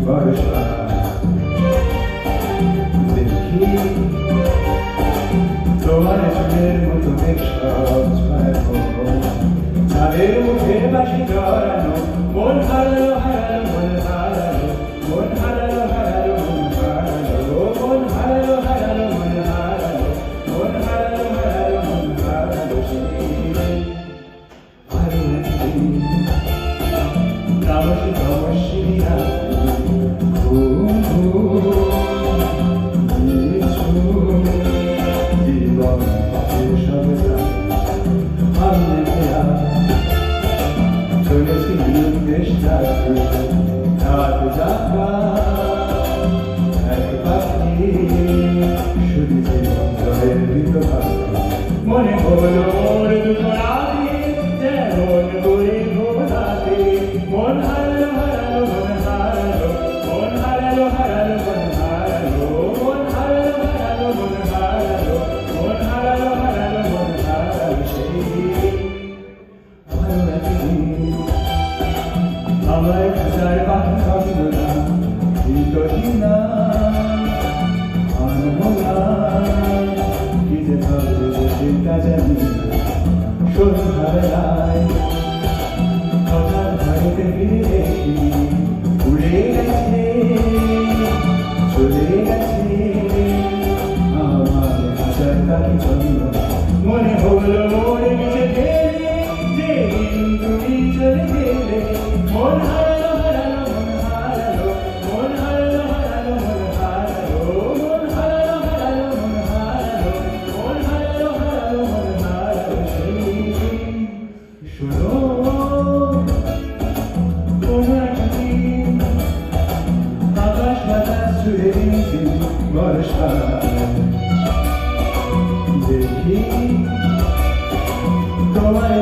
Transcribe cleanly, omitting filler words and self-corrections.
বর্ষা দেখি তোমার চুলের মতো সব ছাড়ো তাদের মুখে বাসি জড়ানো মন হারালো হারালো মন হারালো মন হারালো হারালো মন হারালো মন হারালো হারালো মন হারালো মন হারালো হারালো মন হারালো আরো একদিন তামসী তামসী ঘুম জীবন সব চলেছি চেষ্টা রাত যাত্রা এক পাখি শুধু জীবনের বিধবা মনে হলো মোর দুটো রাতে যেমন করে ঘোরাতে মন হারালো হারালো মন হারালো মন হারালো হারালো মন হারালো মন হারালো হারালো মন হারালো মন হারালো হারালো মন হারালো সেই আমার হাজার পাখি ভাবনা না আনমনা কি যে ভাববে সেটা জানি সন্ধ্যাবেলায় হঠাৎ বাড়িতে ফিরে দেখি উড়ে গেছে চলে গেছে আমার হাজার পাখি ভাবনা মনে হলো মোর নিচে ফেলে যে তুমি চলে গেলে মন হারালো হারালো মন হারালো মন হারালো মন হারালো মন হারালো মন হারালো হারালো মন হারালো শোনো তোমার আকাশ বাতাস জুড়ে দিন বর্ষা দেখি তোমার